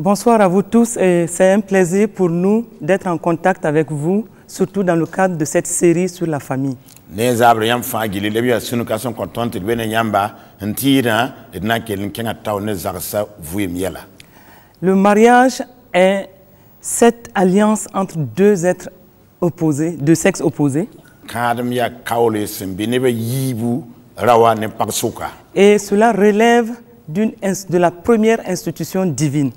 Bonsoir à vous tous et c'est un plaisir pour nous d'être en contact avec vous, surtout dans le cadre de cette série sur la famille. Le mariage est cette alliance entre deux êtres opposés, deux sexes opposés. Et cela relève de la première institution divine.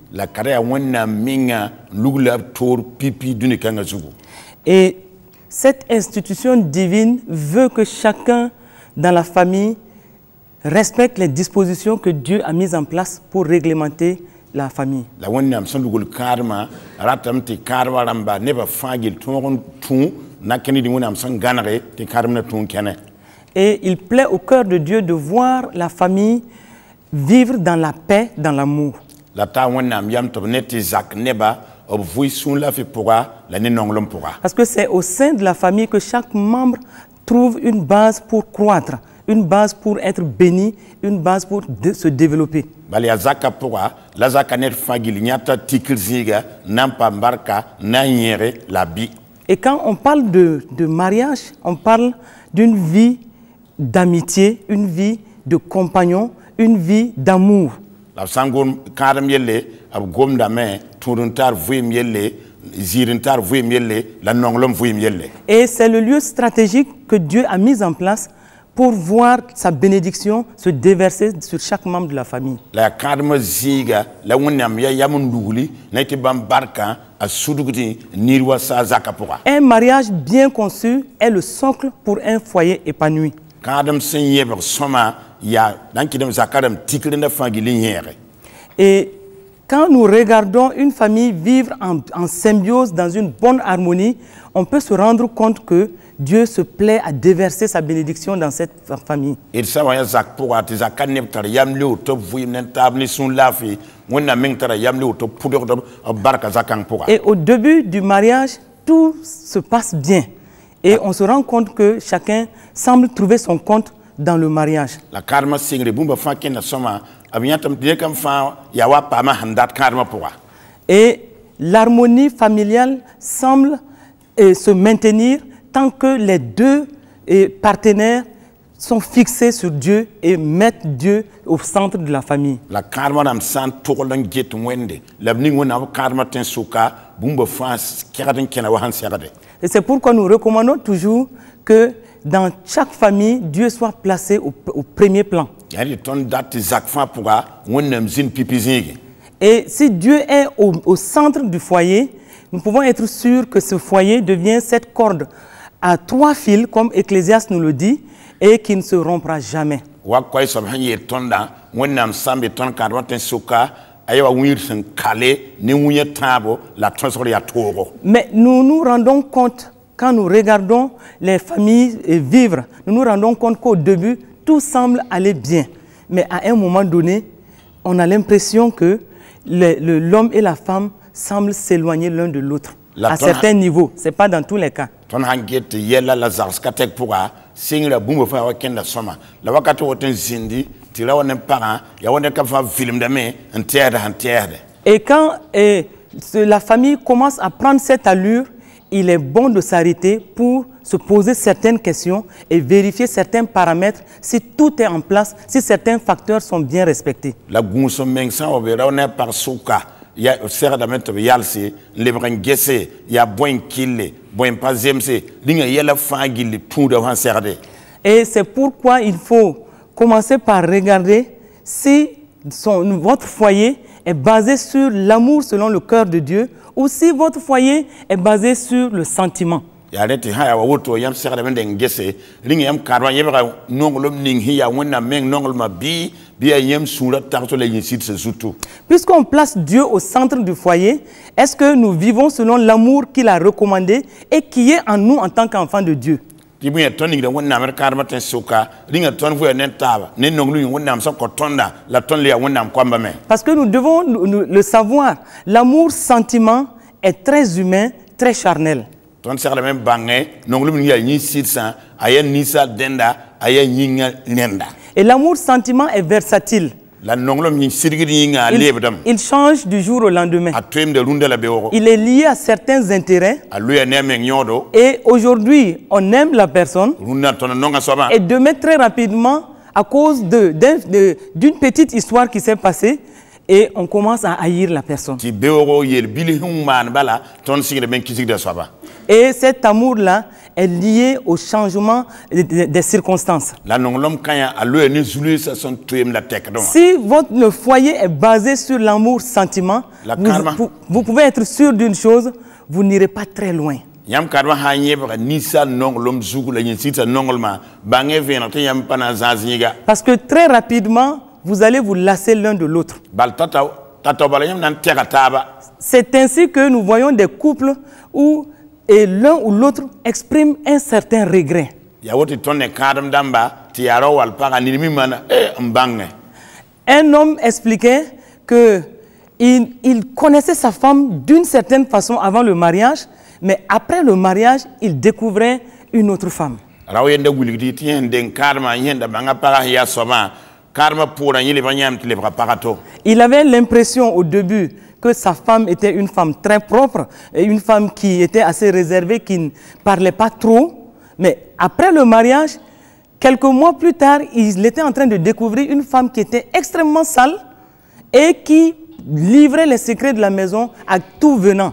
Et cette institution divine veut que chacun dans la famille respecte les dispositions que Dieu a mises en place pour réglementer la famille. Et il plaît au cœur de Dieu de voir la famille vivre dans la paix, dans l'amour. Parce que c'est au sein de la famille que chaque membre trouve une base pour croître, une base pour être béni, une base pour se développer. Et quand on parle de mariage, on parle d'une vie d'amitié, une vie de compagnon, une vie d'amour. Et c'est le lieu stratégique que Dieu a mis en place pour voir sa bénédiction se déverser sur chaque membre de la famille. Un mariage bien conçu est le socle pour un foyer épanoui. Et quand nous regardons une famille vivre en symbiose, dans une bonne harmonie, on peut se rendre compte que Dieu se plaît à déverser sa bénédiction dans cette famille. Et au début du mariage, tout se passe bien. Et on se rend compte que chacun semble trouver son compte dans le mariage. Et l'harmonie familiale semble se maintenir tant que les deux partenaires sont fixés sur Dieu et mettent Dieu au centre de la famille. Et c'est pourquoi nous recommandons toujours que dans chaque famille, Dieu soit placé au premier plan. Et si Dieu est au centre du foyer, nous pouvons être sûrs que ce foyer devient cette corde à 3 fils, comme Ecclésiaste nous le dit, et qui ne se rompra jamais. Mais nous nous rendons compte, quand nous regardons les familles vivre, nous nous rendons compte qu'au début, tout semble aller bien. Mais à un moment donné, on a l'impression que l'homme et la femme semblent s'éloigner l'un de l'autre. À certains niveaux, ce n'est pas dans tous les cas. Et quand la famille commence à prendre cette allure, il est bon de s'arrêter pour se poser certaines questions et vérifier certains paramètres si tout est en place, si certains facteurs sont bien respectés. Et c'est pourquoi il faut commencer par regarder si votre foyer est basé sur l'amour selon le cœur de Dieu ou si votre foyer est basé sur le sentiment. Puisqu'on place Dieu au centre du foyer, est-ce que nous vivons selon l'amour qu'il a recommandé et qui est en nous en tant qu'enfants de Dieu? Parce que nous devons le savoir, l'amour-sentiment est très humain, très charnel. Et l'amour-sentiment est versatile. Il change du jour au lendemain. Il est lié à certains intérêts. Et aujourd'hui, on aime la personne. Et demain, très rapidement, à cause d'une petite histoire qui s'est passée, et on commence à haïr la personne. Et cet amour-là est lié au changement des circonstances. Si votre foyer est basé sur l'amour-sentiment, vous pouvez être sûr d'une chose, vous n'irez pas très loin. Parce que très rapidement, vous allez vous lasser l'un de l'autre. C'est ainsi que nous voyons des couples où l'un ou l'autre exprime un certain regret. Un homme expliquait qu'il connaissait sa femme d'une certaine façon avant le mariage, mais après le mariage, il découvrait une autre femme. Il avait l'impression au début que sa femme était une femme très propre, et une femme qui était assez réservée, qui ne parlait pas trop. Mais après le mariage, quelques mois plus tard, il était en train de découvrir une femme qui était extrêmement sale et qui livrait les secrets de la maison à tout venant.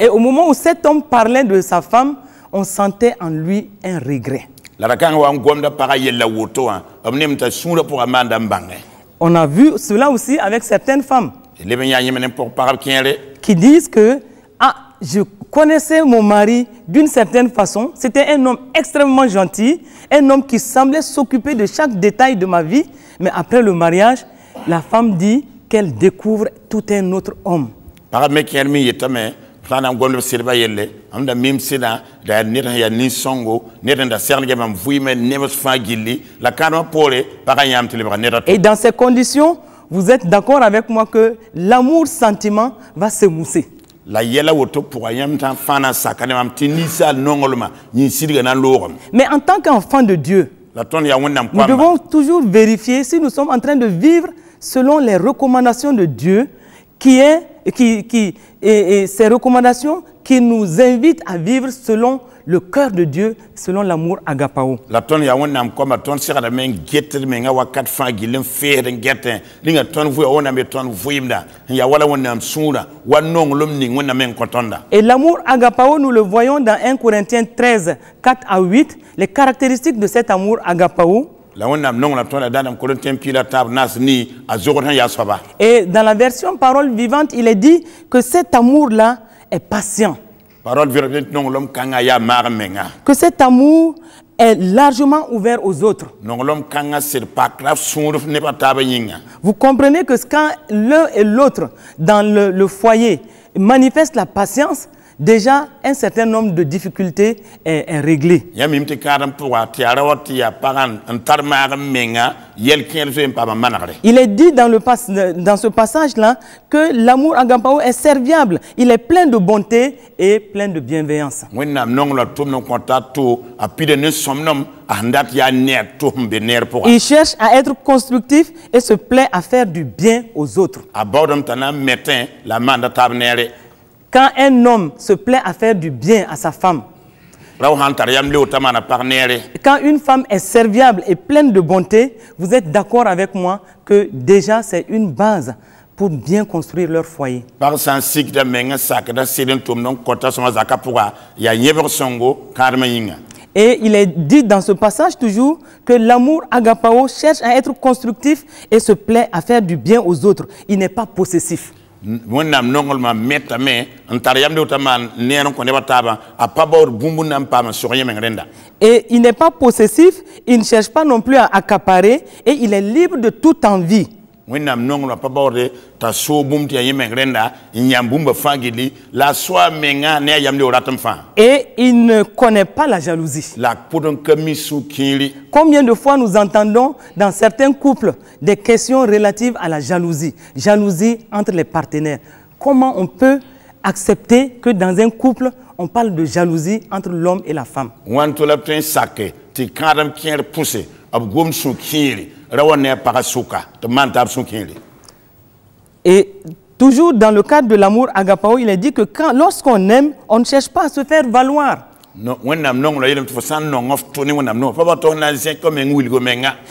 Et au moment où cet homme parlait de sa femme, on sentait en lui un regret. On a vu cela aussi avec certaines femmes qui disent que je connaissais mon mari d'une certaine façon. C'était un homme extrêmement gentil, un homme qui semblait s'occuper de chaque détail de ma vie. Mais après le mariage, la femme dit qu'elle découvre tout un autre homme. Et dans ces conditions, vous êtes d'accord avec moi que l'amour-sentiment va se mousser. Mais en tant qu'enfant de Dieu, nous devons toujours vérifier si nous sommes en train de vivre selon les recommandations de Dieu, ces recommandations qui nous invitent à vivre selon le cœur de Dieu, selon l'amour agapao. Et l'amour agapao, nous le voyons dans 1 Corinthiens 13, 4 à 8, les caractéristiques de cet amour agapao. Et dans la version parole vivante, il est dit que cet amour-là est patient. Que cet amour est largement ouvert aux autres. Vous comprenez que quand l'un et l'autre dans le foyer manifestent la patience, déjà un certain nombre de difficultés est réglé. Il est dit dans ce passage-là que l'amour agapao est serviable. Il est plein de bonté et plein de bienveillance. Il cherche à être constructif et se plaît à faire du bien aux autres. Quand un homme se plaît à faire du bien à sa femme, quand une femme est serviable et pleine de bonté, vous êtes d'accord avec moi que déjà c'est une base pour bien construire leur foyer. Et il est dit dans ce passage toujours que l'amour agapao cherche à être constructif et se plaît à faire du bien aux autres. Il n'est pas possessif. Et il n'est pas possessif, il ne cherche pas non plus à accaparer et il est libre de toute envie. Et il ne connaît pas la jalousie. Combien de fois nous entendons dans certains couples des questions relatives à la jalousie, jalousie entre les partenaires. comment on peut accepter que dans un couple, on parle de jalousie entre l'homme et la femme. Et toujours dans le cadre de l'amour agapao, il est dit que lorsqu'on aime, on ne cherche pas à se faire valoir.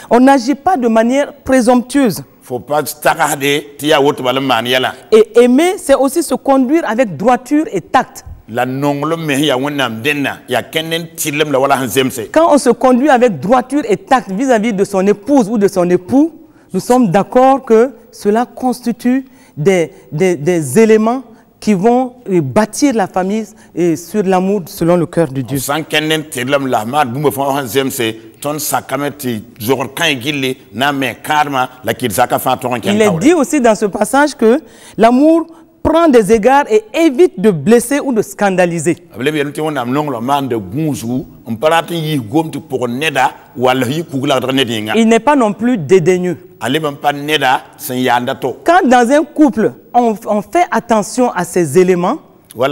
On n'agit pas de manière présomptueuse. Et aimer, c'est aussi se conduire avec droiture et tact. Quand on se conduit avec droiture et tact vis-à-vis de son épouse ou de son époux, nous sommes d'accord que cela constitue des éléments qui vont bâtir la famille sur l'amour selon le cœur de Dieu. Il est dit aussi dans ce passage que l'amour prend des égards et évite de blesser ou de scandaliser. Il n'est pas non plus dédaigneux. Quand dans un couple, on fait attention à ces éléments, on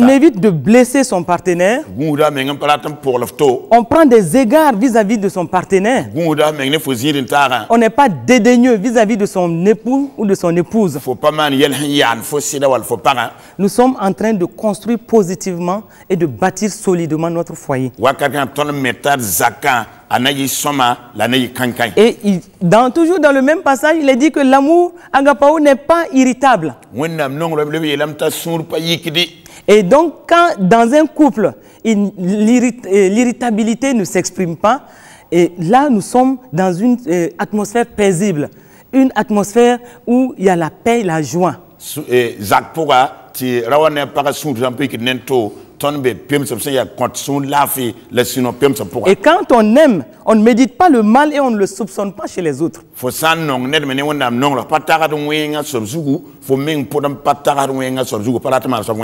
évite de blesser son partenaire. On prend des égards vis-à-vis de son partenaire. On n'est pas dédaigneux vis-à-vis de son époux ou de son épouse. Nous sommes en train de construire positivement et de bâtir solidement notre foyer. Et toujours dans le même passage, il est dit que l'amour agapao n'est pas irritable. Et donc, quand dans un couple, l'irritabilité ne s'exprime pas, et là, nous sommes dans une atmosphère paisible, une atmosphère où il y a la paix et la joie. Et quand on aime, on ne médite pas le mal et on ne le soupçonne pas chez les autres.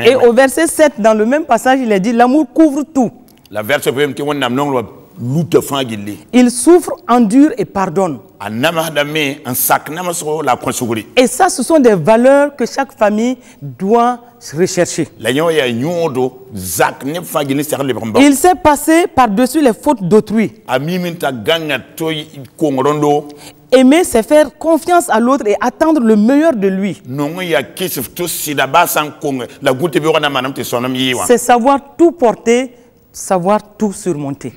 Et au verset 7, dans le même passage, il est dit, l'amour couvre tout. Il souffre, endure et pardonne. Et ça, ce sont des valeurs que chaque famille doit rechercher. Il s'est passé par-dessus les fautes d'autrui. Aimer, c'est faire confiance à l'autre et attendre le meilleur de lui. C'est savoir tout porter, savoir tout surmonter.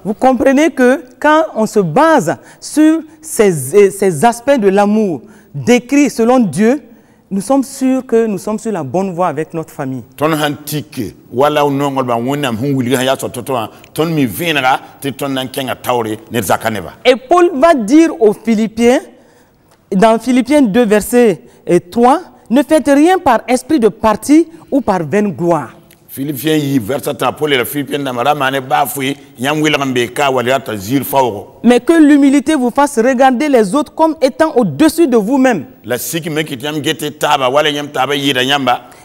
Vous comprenez que quand on se base sur ces aspects de l'amour décrits selon Dieu, nous sommes sûrs que nous sommes sur la bonne voie avec notre famille. Et Paul va dire aux Philippiens, dans Philippiens 2, verset 3, ne faites rien par esprit de parti ou par vaine gloire. Mais que l'humilité vous fasse regarder les autres comme étant au-dessus de vous-même.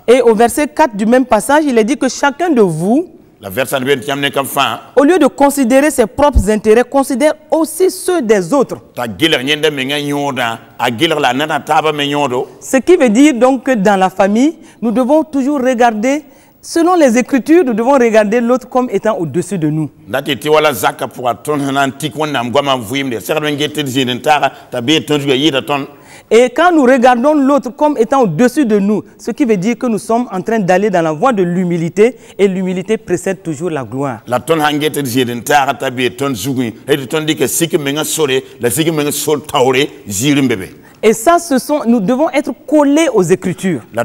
Et au verset 4 du même passage, il est dit que chacun de vous, au lieu de considérer ses propres intérêts, considère aussi ceux des autres. Ce qui veut dire donc que dans la famille, nous devons toujours regarder, selon les Écritures, nous devons regarder l'autre comme étant au-dessus de nous. Et quand nous regardons l'autre comme étant au-dessus de nous, ce qui veut dire que nous sommes en train d'aller dans la voie de l'humilité, et l'humilité précède toujours la gloire. Et ça, nous devons être collés aux Écritures. En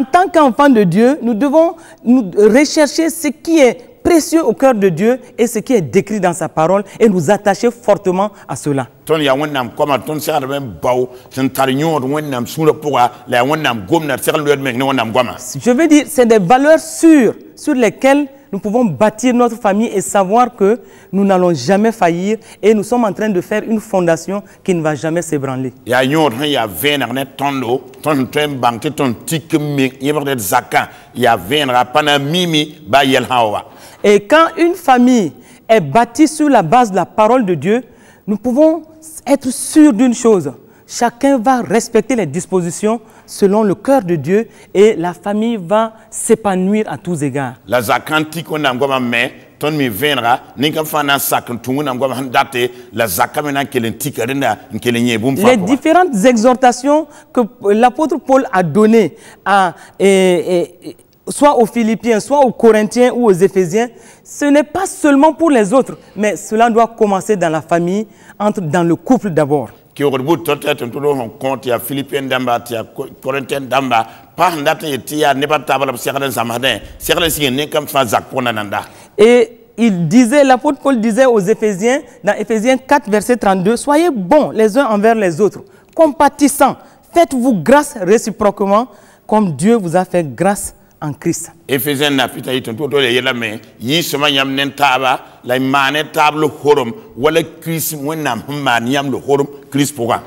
tant qu'enfants de Dieu, nous devons rechercher ce qui est précieux au cœur de Dieu et ce qui est décrit dans sa parole et nous attacher fortement à cela. Je veux dire, c'est des valeurs sûres sur lesquelles nous pouvons bâtir notre famille et savoir que nous n'allons jamais faillir et nous sommes en train de faire une fondation qui ne va jamais s'ébranler. Et quand une famille est bâtie sur la base de la parole de Dieu, nous pouvons être sûrs d'une chose. Chacun va respecter les dispositions selon le cœur de Dieu et la famille va s'épanouir à tous égards. La zakanti ko nam goma me ton mi venra ninka fana sak tungu nam goma handate la zakamena kelenti karenda nkelenye bum fa. Les différentes exhortations que l'apôtre Paul a données soit aux Philippiens, soit aux Corinthiens ou aux Éphésiens, ce n'est pas seulement pour les autres, mais cela doit commencer dans la famille, dans le couple d'abord. Qui aurait voulu peut-être un compte, il y a Philippien d'amba, il y a Corinthien d'amba, par n'attend il y a n'est pas table, certains Samadin, certains signes comme Fazak pour Nananda. Et il disait, l'apôtre Paul disait aux Éphésiens, dans Éphésiens 4, verset 32, soyez bons les uns envers les autres, compatissants, faites-vous grâce réciproquement, comme Dieu vous a fait grâce en Christ. Éphésiens napita yiton to dole yela me yi sema yam nen taba la mané table horom wala Christ wonam man yam le horom Christ pourra.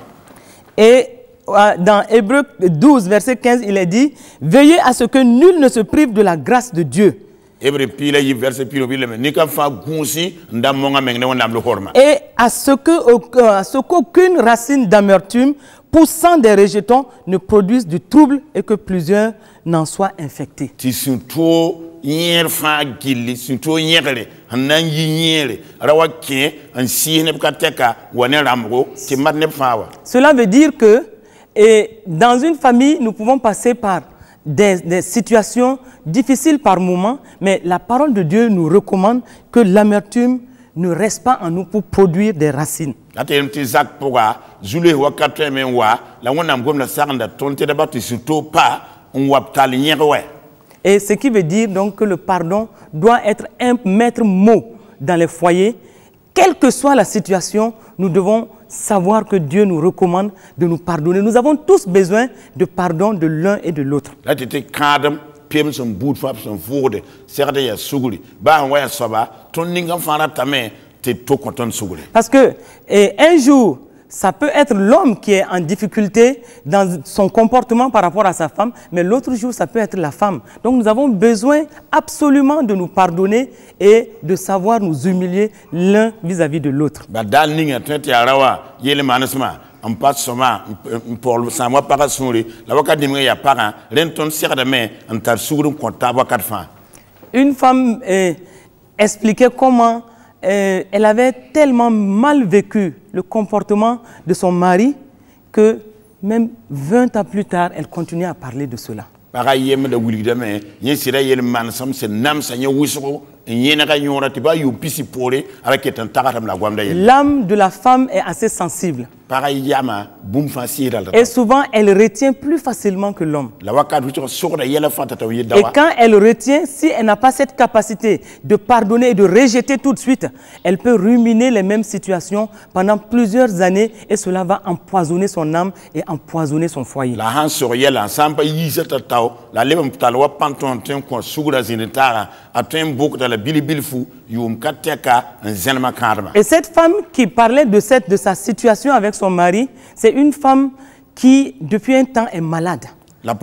Et dans Hébreux 12 verset 15 il est dit veillez à ce que nul ne se prive de la grâce de Dieu. Hébreux pile yi verset pile me ni ka fa gunsi ndam mo ngam ne wonam le horma. Et à ce qu'aucune racine d'amertume poussant des rejetons ne produise du trouble et que plusieurs n'en soient infectés. Ti surtout hier fa gilli surtout yerle hanan yiyere rawa ke an si ne kateka wona ramgo ti matne fawa. Cela veut dire que dans une famille nous pouvons passer par des situations difficiles par moments, mais la parole de Dieu nous recommande que l'amertume ne reste pas en nous pour produire des racines. Et ce qui veut dire donc que le pardon doit être un maître mot dans les foyers. Quelle que soit la situation, nous devons savoir que Dieu nous recommande de nous pardonner. Nous avons tous besoin de pardon de l'un et de l'autre. Parce que un jour, ça peut être l'homme qui est en difficulté dans son comportement par rapport à sa femme, mais l'autre jour, ça peut être la femme. Donc nous avons besoin absolument de nous pardonner et de savoir nous humilier l'un vis-à-vis de l'autre. En passe seulement pour ça moi pas sourire la voix de mes parents l'enton sert de main en tar sourire comptable quatre fins. Une femme expliquait comment elle avait tellement mal vécu le comportement de son mari que même 20 ans plus tard elle continuait à parler de cela. Pareil yem de wuli de main yen sira yel man sam se nam sa nya wisro yen ka yora ti ba yu pisi poré avec un taratam la gwamda yel. L'âme de la femme est assez sensible. Et souvent, elle retient plus facilement que l'homme. Et quand elle retient, si elle n'a pas cette capacité de pardonner et de rejeter tout de suite, elle peut ruminer les mêmes situations pendant plusieurs années et cela va empoisonner son âme et empoisonner son foyer. Et cette femme qui parlait de sa situation avec son mari, c'est une femme qui, depuis un temps, est malade. Elle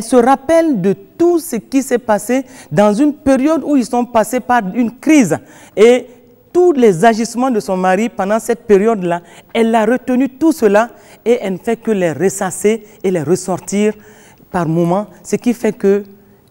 se rappelle de tout ce qui s'est passé dans une période où ils sont passés par une crise. Et tous les agissements de son mari pendant cette période-là, elle a retenu tout cela et elle ne fait que les ressasser et les ressortir par moments, ce qui fait qu'elle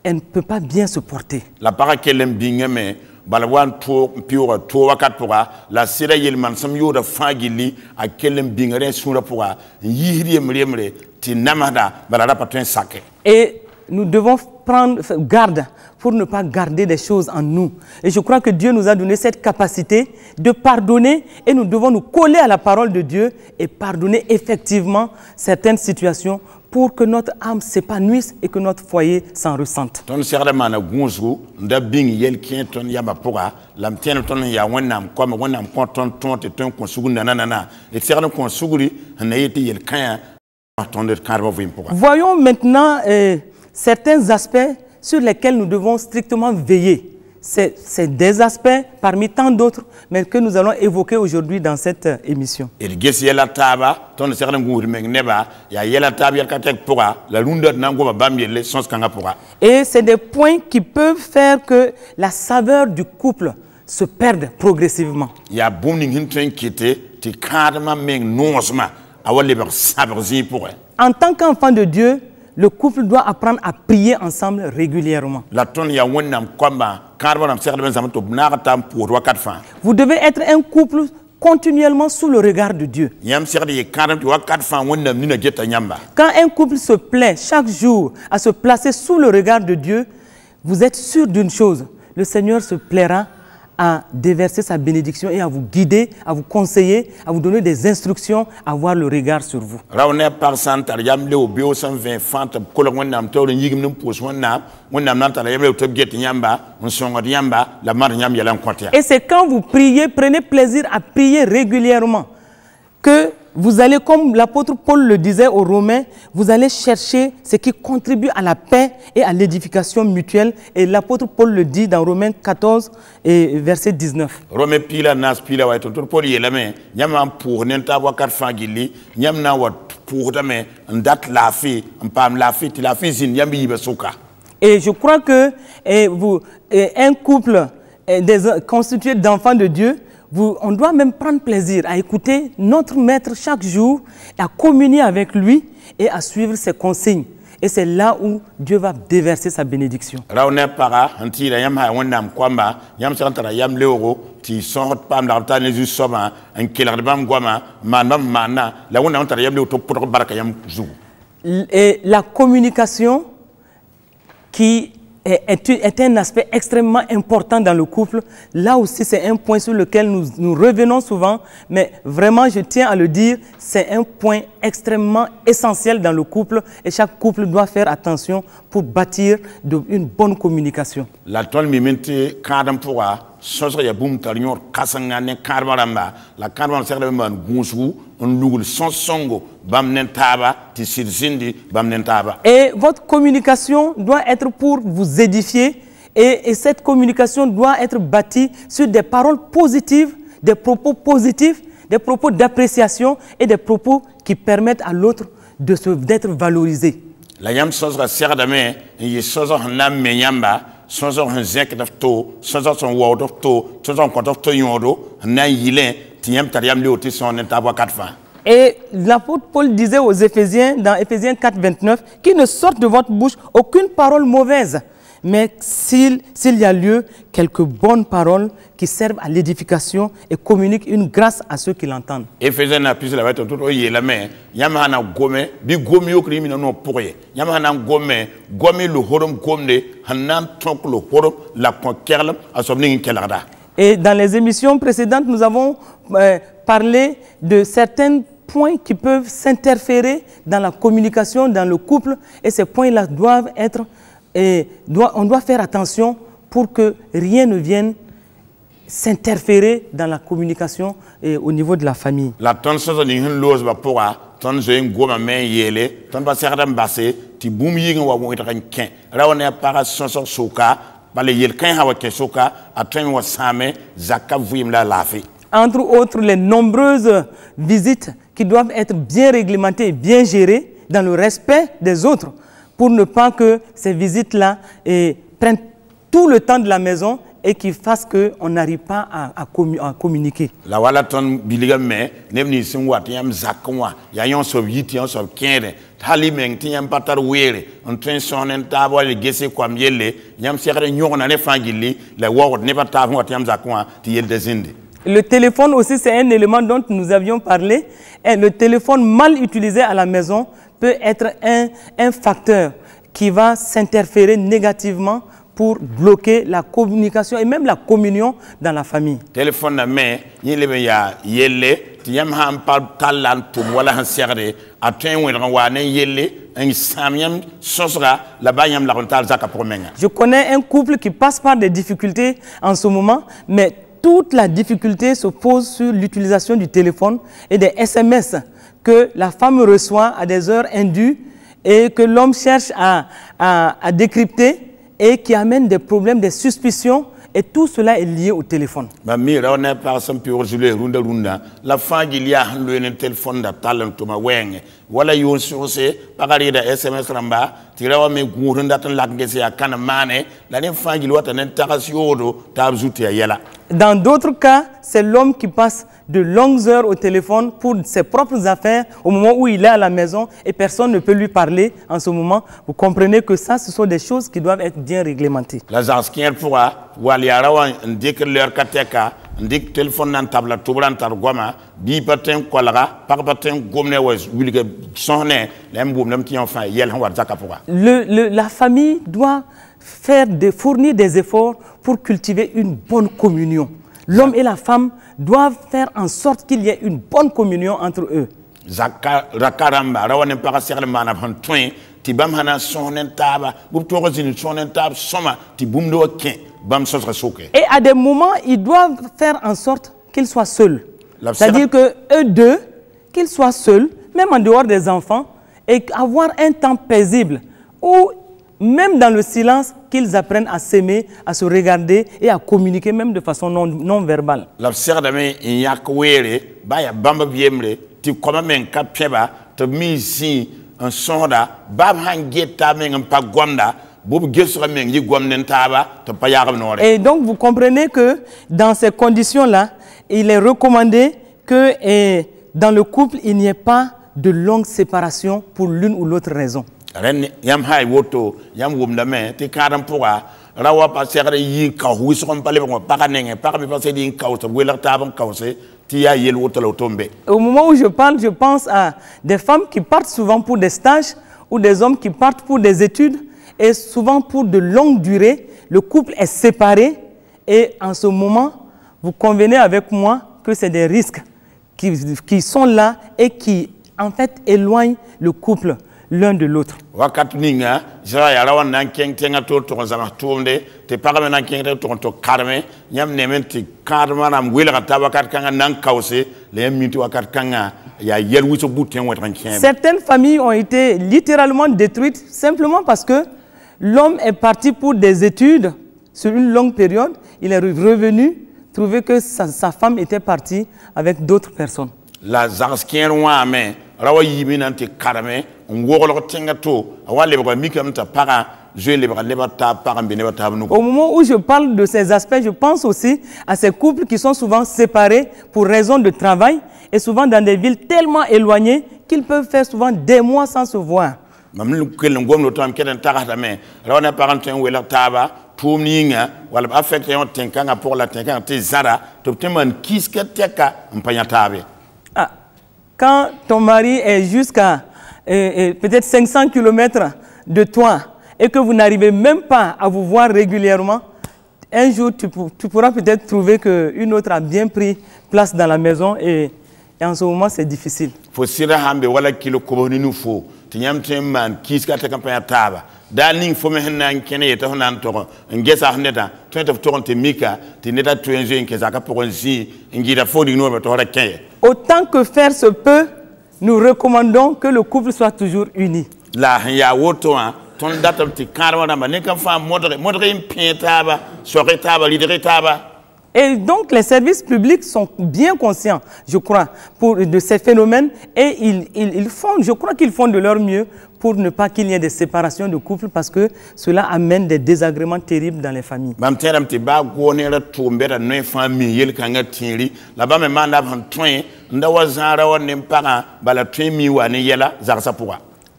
ne peut pas bien se porter. La parole qu'elle aime bien, mais balwan to pure to wakat pourra la sira yel man sam yoda fagili a kellen bingare sura pourra yiri mremre ti namada balada patun saké. Et nous devons prendre garde pour ne pas garder des choses en nous. Et je crois que Dieu nous a donné cette capacité de pardonner et nous devons nous coller à la parole de Dieu et pardonner effectivement certaines situations pour que notre âme s'épanouisse et que notre foyer s'en ressente. Ton serment na gunzu nda bing yel kenton yaba pourra lam tien ton ya wonam comme wonam konton ton te ton konsugu nanana et serment konsuguri na yeti yel kan ton de carbo vim pourra. Voyons maintenant certains aspects sur lesquels nous devons strictement veiller. c'est des aspects parmi tant d'autres, mais que nous allons évoquer aujourd'hui dans cette émission. Et c'est des points qui peuvent faire que la saveur du couple se perde progressivement. En tant qu'enfant de Dieu, le couple doit apprendre à prier ensemble régulièrement. Vous devez être un couple continuellement sous le regard de Dieu. Quand un couple se plaît chaque jour à se placer sous le regard de Dieu, vous êtes sûr d'une chose, le Seigneur se plaira à déverser sa bénédiction et à vous guider, à vous conseiller, à vous donner des instructions, à avoir le regard sur vous. Et c'est quand vous priez, prenez plaisir à prier régulièrement, que vous allez, comme l'apôtre Paul le disait aux Romains, vous allez chercher ce qui contribue à la paix et à l'édification mutuelle. Et l'apôtre Paul le dit dans Romains 14 et verset 19. Et je crois que un couple constitué d'enfants de Dieu, on doit même prendre plaisir à écouter notre maître chaque jour, à communier avec lui et à suivre ses consignes. Et c'est là où Dieu va déverser sa bénédiction. Et la communication qui est un aspect extrêmement important dans le couple. Là aussi, c'est un point sur lequel nous revenons souvent, mais vraiment, je tiens à le dire, c'est un point extrêmement essentiel dans le couple et chaque couple doit faire attention pour bâtir une bonne communication. La et votre communication doit être pour vous édifier et cette communication doit être bâtie sur des paroles positives, des propos positifs, des propos d'appréciation et des propos qui permettent à l'autre d'être valorisé. Et l'apôtre Paul disait aux Éphésiens, dans Éphésiens 4, 29, qu'il ne sorte de votre bouche aucune parole mauvaise, mais s'il y a lieu, quelques bonnes paroles qui servent à l'édification et communiquent une grâce à ceux qui l'entendent. Éphésiens Et dans les émissions précédentes, nous avons parlé de certains points qui peuvent s'interférer dans la communication, dans le couple, et ces points-là doivent être, on doit faire attention pour que rien ne vienne s'interférer dans la communication et au niveau de la famille. Entre autres, les nombreuses visites qui doivent être bien réglementées et bien gérées dans le respect des autres pour ne pas que ces visites-là prennent tout le temps de la maison et qui fassent qu'on n'arrive pas à communiquer. Le téléphone aussi, c'est un élément dont nous avions parlé. Et le téléphone mal utilisé à la maison peut être un facteur qui va s'interférer négativement pour bloquer la communication et même la communion dans la famille. Je connais un couple qui passe par des difficultés en ce moment, mais toute la difficulté se pose sur l'utilisation du téléphone et des SMS que la femme reçoit à des heures indues et que l'homme cherche à décrypter et qui amènent des problèmes, des suspicions et tout cela est lié au téléphone. Ma mère, on est par exemple résolu runda. La fin il y a un téléphone de talent to ma weng. Voilà yon source par arrière de SMS ramba. Tirawa me gourunda tan lakgese ya kana mane. La fin il doit un interaction do tabzouti ya yela. Dans d'autres cas, c'est l'homme qui passe de longues heures au téléphone pour ses propres affaires au moment où il est à la maison et personne ne peut lui parler en ce moment. Vous comprenez que ça, ce sont des choses qui doivent être bien réglementées. La zaskier pourra, waliarawa, indique leur kateka, indique téléphone dans table, toubran targoma, bi patin kolara, par patin gomne wes, wilke sonne, l'emboum, l'homme qui enfin, yel en wadzaka pourra. La famille doit fournir des efforts pour cultiver une bonne communion. L'homme et la femme doivent faire en sorte qu'il y ait une bonne communion entre eux. Rakaramba, rawane para serle mana hantoin, ti bam hana sonen taba, bub to zin sonen tab soma, ti bumdo ken, bam sosra soke. Et à des moments, ils doivent faire en sorte qu'ils soient seuls. C'est-à-dire que eux deux, qu'ils soient seuls, même en dehors des enfants, et avoir un temps paisible où même dans le silence, qu'ils apprennent à s'aimer, à se regarder et à communiquer même de façon non verbale. L'observe de yakwere, baya bamba biemre, ti koma men kapeba, te misi un sonda, bab hangeta men un pa gwamda, bob gesra men yi gwamnen taba, te pa yagam nore. Et donc vous comprenez que dans ces conditions-là, il est recommandé que dans le couple, il n'y ait pas de longue séparation pour l'une ou l'autre raison. Ren yam hay woto yam wumda me ti karam pourra rawa pa serre yi ka huison pale ko pakanenge parmi passer din kausa wela tabam kausa ti ya yel woto lo tombe. Au moment où je parle, je pense à des femmes qui partent souvent pour des stages ou des hommes qui partent pour des études et souvent pour de longues durées. Le couple est séparé et en ce moment, vous convenez avec moi que c'est des risques qui sont là et qui en fait éloignent le couple l'un de l'autre. Wakat ninga jara ya rawan nan keng tenga to to zama tumde te parame nan keng to karme nyam nementi karma nam wela ta wakat kanga nan kawse le minti wakat kanga ya yel wiso bouten wetran keng. Certaines familles ont été littéralement détruites simplement parce que l'homme est parti pour des études sur une longue période, il est revenu trouver que sa femme était partie avec d'autres personnes. La zarskien wa men rawa yimi nan te karme ngogolo tenga to awale ba mikam ta para je le ba ta para mbene ba ta. Au moment où je parle de ces aspects, je pense aussi à ces couples qui sont souvent séparés pour raison de travail et souvent dans des villes tellement éloignées qu'ils peuvent faire souvent des mois sans se voir. Mamlu kel ngom no tam keden taxata men rawana parentin wela taba tumninga wala affecté on tenkanga pour la tenkanga te zara to teman kiska teka mpanya tabe. Ah, quand ton mari est jusqu'à peut-être 500 km de toi et que vous n'arrivez même pas à vous voir régulièrement, un jour tu pourras peut-être trouver qu'une autre a bien pris place dans la maison et en ce moment c'est difficile. Faut sira hambe wala kilo ko ni nu fo tinyam temman kiska te kampanya taba daning fo me hanan kene yeta honan to ngesa hneta to to mika ti neta to enje ngesa ka pour nzi ngira fo di no to keye. Autant que faire se peut, nous recommandons que le couple soit toujours uni. La ya woto ton datam ti karwana ma ne kan fa modre impentaba soretaba lideretaba. Et donc les services publics sont bien conscients, je crois, de ces phénomènes et je crois qu'ils font de leur mieux pour ne pas qu'il y ait des séparations de couples parce que cela amène des désagréments terribles dans les familles.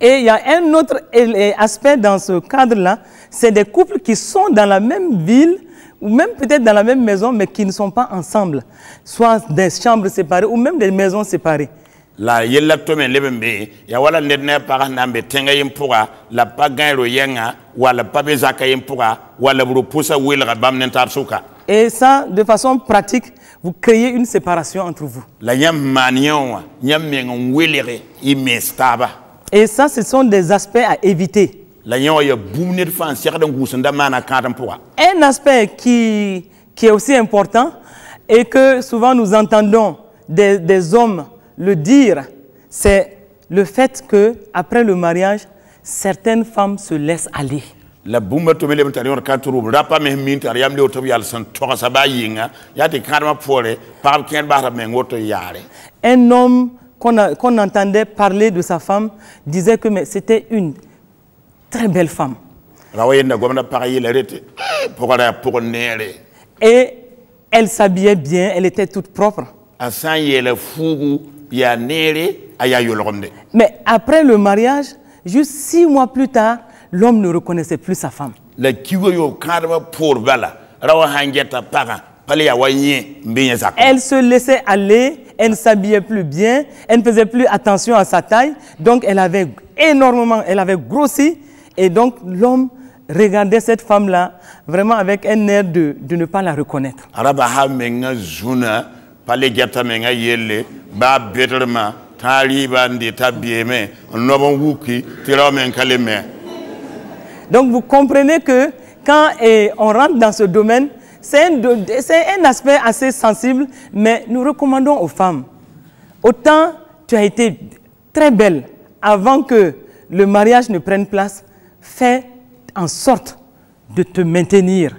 Et il y a un autre aspect dans ce cadre-là, c'est des couples qui sont dans la même ville ou même peut-être dans la même maison, mais qui ne sont pas ensemble, soit des chambres séparées ou même des maisons séparées. La yella tome lebembe ya wala nedne para nambe tenga yempura la pagairo yenga wala pabezaka yempura wala burupusa wila bam nentarsuka. Et ça, de façon pratique, vous créez une séparation entre vous. La yam manion yam mengon wilere imestaba. Et ça, ce sont des aspects à éviter. Un aspect qui est aussi important et que souvent nous entendons des hommes le dire, c'est le fait qu'après le mariage, certaines femmes se laissent aller. la bumba to mele mtari on katuru rapa me mintari yam le to yal san to saba yinga ya te karma pore par ken ba me ngoto yare. Un homme qu'on entendait parler de sa femme disait que c'était une très belle femme. Et elle s'habillait bien, elle était toute propre. Mais après le mariage, juste 6 mois plus tard, l'homme ne reconnaissait plus sa femme. Elle se laissait aller, elle ne s'habillait plus bien, elle ne faisait plus attention à sa taille, donc elle avait grossi, et donc l'homme regardait cette femme-là vraiment avec un air de ne pas la reconnaître. Donc vous comprenez que quand on rentre dans ce domaine, c'est un aspect assez sensible, mais nous recommandons aux femmes. Autant tu as été très belle avant que le mariage ne prenne place, fais en sorte de te maintenir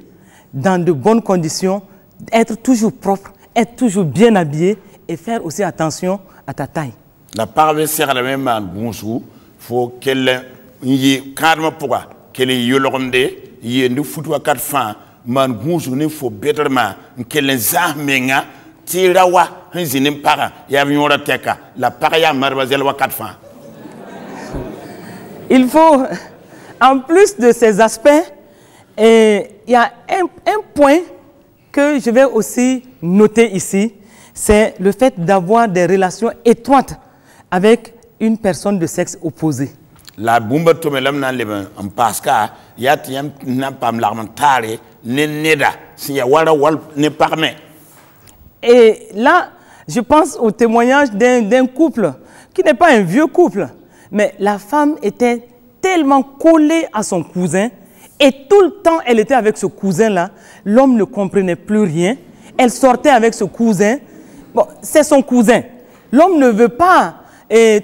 dans de bonnes conditions, être toujours propre, être toujours bien habillé et faire aussi attention à ta taille. La parole sert la même man bonjour, faut qu'elle y calme pourquoi qu'elle y yolonde y nous foutu à 4 fins man bonjour ne faut bêtement qu'elle zamenga tirawa hanzinin para ya biora teka la paraya marvazel wa 4 fins. Il faut, en plus de ces aspects, il y a un point que je vais aussi noter ici, c'est le fait d'avoir des relations étroites avec une personne de sexe opposé. La bombe tomelam nan leben en paska yatiyam na pam l'armentare ne neda si ya wala wal ne parme. Et là, je pense au témoignage d'un couple qui n'est pas un vieux couple, mais la femme était tellement collée à son cousin et tout le temps elle était avec ce cousin-là, l'homme ne comprenait plus rien, elle sortait avec ce cousin, bon, c'est son cousin, l'homme ne veut pas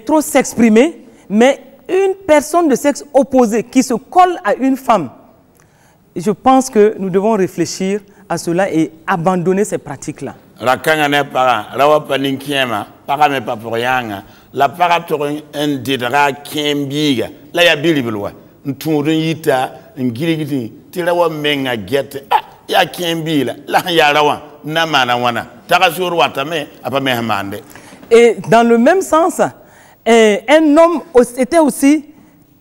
trop s'exprimer, mais une personne de sexe opposé qui se colle à une femme, je pense que nous devons réfléchir à cela et abandonner ces pratiques-là. La kangane para rawa paninkiema para me paporianga la para torin un didra kembiga la ya bilibilwa nturu yita ngirigiti tirawa menga get ya kembila la ya rawa na mana wana takasuru watame apa mehamande. Et dans le même sens, un homme était aussi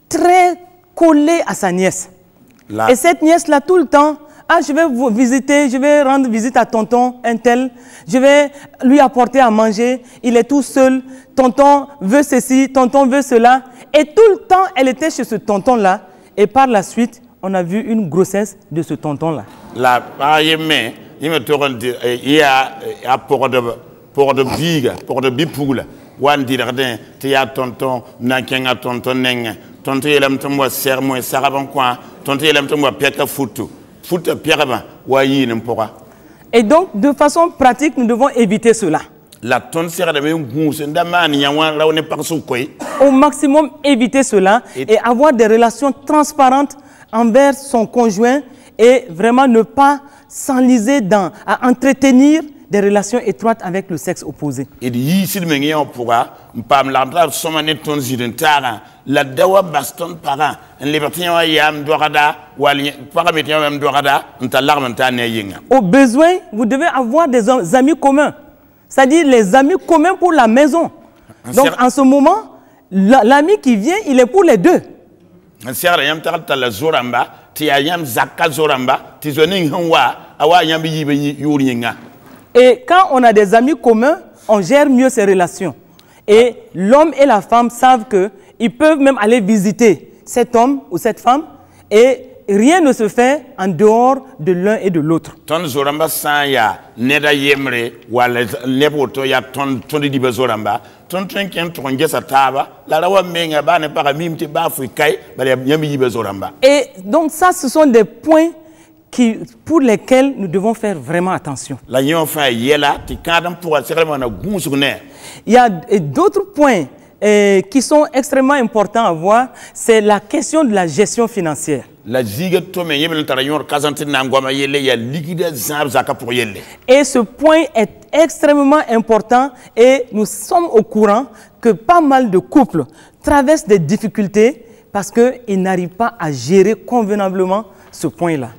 très collé à sa nièce. Et cette nièce-là, tout le temps, ah, je vais vous visiter, je vais rendre visite à tonton, un tel, je vais lui apporter à manger, il est tout seul, tonton veut ceci, tonton veut cela. Et tout le temps, elle était chez ce tonton-là. Et par la suite, on a vu une grossesse de ce tonton-là. La pareille, il me tourne, il y a pour de biga, pour de bipoule. Wan diradin, tia tonton, nakenga tonton nenga, tonton yelam tomwa sermo, saraban quoi, tonton yelam tomwa piaka foutu, foutu pierre wayi n'empora. Et donc, de façon pratique, nous devons éviter cela. La tonne sera de même goût, c'est d'aman, yawan, là on est par sous quoi. Au maximum, éviter cela et avoir des relations transparentes envers son conjoint et vraiment ne pas s'enliser à entretenir des relations étroites avec le sexe opposé. Et ici, on pourra, par l'endroit, sommaner ton zidentara, la dawa baston para, un libertien yam dorada, ou un paramétien yam dorada, on t'a l'armentane yinga. Au besoin, vous devez avoir des amis communs, c'est-à-dire les amis communs pour la maison. Donc en ce moment, l'ami qui vient, il est pour les deux. Un serre yam tarata la zoramba, tiayam zaka zoramba, tizoning hanwa, awa yam yuringa. Et quand on a des amis communs, on gère mieux ces relations. Et l'homme et la femme savent qu'ils peuvent même aller visiter cet homme ou cette femme et rien ne se fait en dehors de l'un et de l'autre. Ton zoramba sanya neda yemre wala lepoto ya ton di bazoramba ton trinken ton gesa taba la rawa menga ba ne para mimti ba fuikai ba yami bazoramba. Et donc ça ce sont des points pour lesquels nous devons faire vraiment attention. Il y a d'autres points qui sont extrêmement importants à voir, c'est la question de la gestion financière. Et ce point est extrêmement important et nous sommes au courant que pas mal de couples traversent des difficultés parce qu'ils n'arrivent pas à gérer convenablement ce point-là.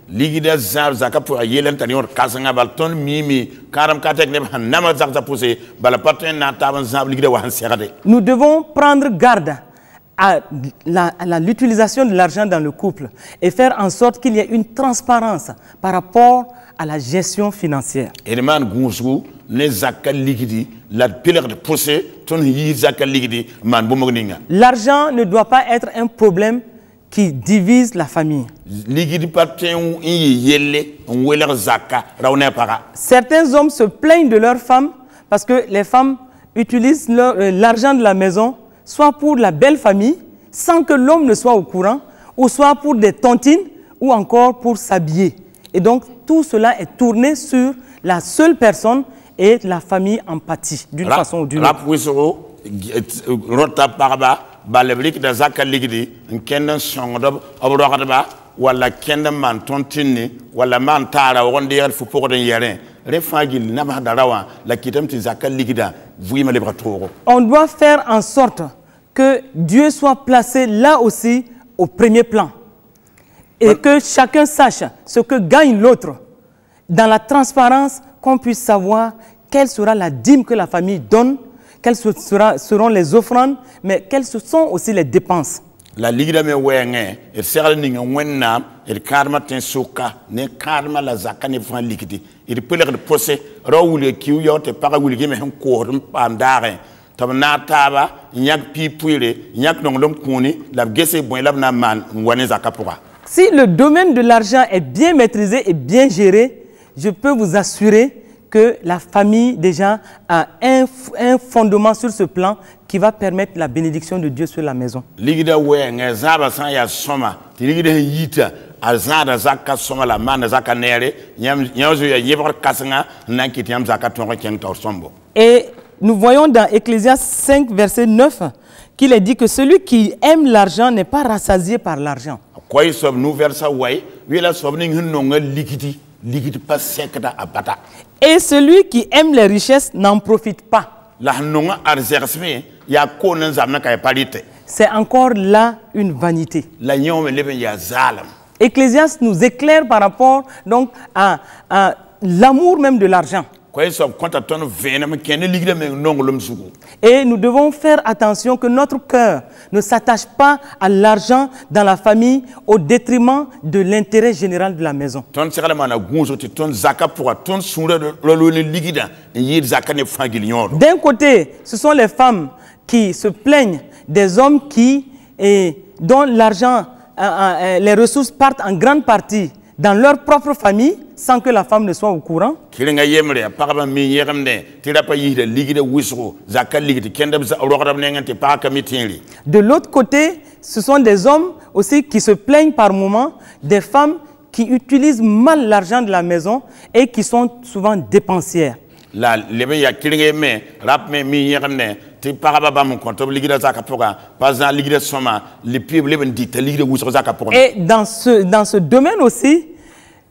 Nous devons prendre garde à l'utilisation de l'argent dans le couple et faire en sorte qu'il y ait une transparence par rapport à la gestion financière. L'argent ne doit pas être un problème qui divise la famille. Certains hommes se plaignent de leurs femmes parce que les femmes utilisent l'argent de la maison soit pour la belle famille, sans que l'homme ne soit au courant, ou soit pour des tontines, ou encore pour s'habiller. Et donc, tout cela est tourné sur la seule personne et la famille en pâtit, d'une façon ou d'une autre. On doit faire en sorte que Dieu soit placé là aussi au premier plan et que chacun sache ce que gagne l'autre dans la transparence, qu'on puisse savoir quelle sera la dîme que la famille donne, quelles seront les offrandes, mais quelles sont aussi les dépenses. La ligue de Mewenge, et Serling and Wenam, et Karma Tensoka, ne Karma la Zakane Fan Liquidi. Il peut le possé, Raoul Q yacht, et Parawilgim and Quorum Pandare. Tabanataba, Nyak Pipuire, Nyak Nong Kuni, la Gesse Buenlam Man, Wanezakapura. Si le domaine de l'argent est bien maîtrisé et bien géré, je peux vous assurer que la famille déjà a un fondement sur ce plan qui va permettre la bénédiction de Dieu sur la maison. Et nous voyons dans Ecclésiaste 5, verset 9, qu'il est dit que celui qui aime l'argent n'est pas rassasié par l'argent. Et celui qui aime les richesses n'en profite pas. C'est encore là une vanité. Ecclésiaste nous éclaire par rapport donc à l'amour même de l'argent. Et nous devons faire attention que notre cœur ne s'attache pas à l'argent dans la famille au détriment de l'intérêt général de la maison. D'un côté, ce sont les femmes qui se plaignent des hommes dont l'argent, les ressources partent en grande partie dans leur propre famille, sans que la femme ne soit au courant. De l'autre côté, ce sont des hommes aussi qui se plaignent par moments des femmes qui utilisent mal l'argent de la maison et qui sont souvent dépensières. Et dans ce domaine aussi,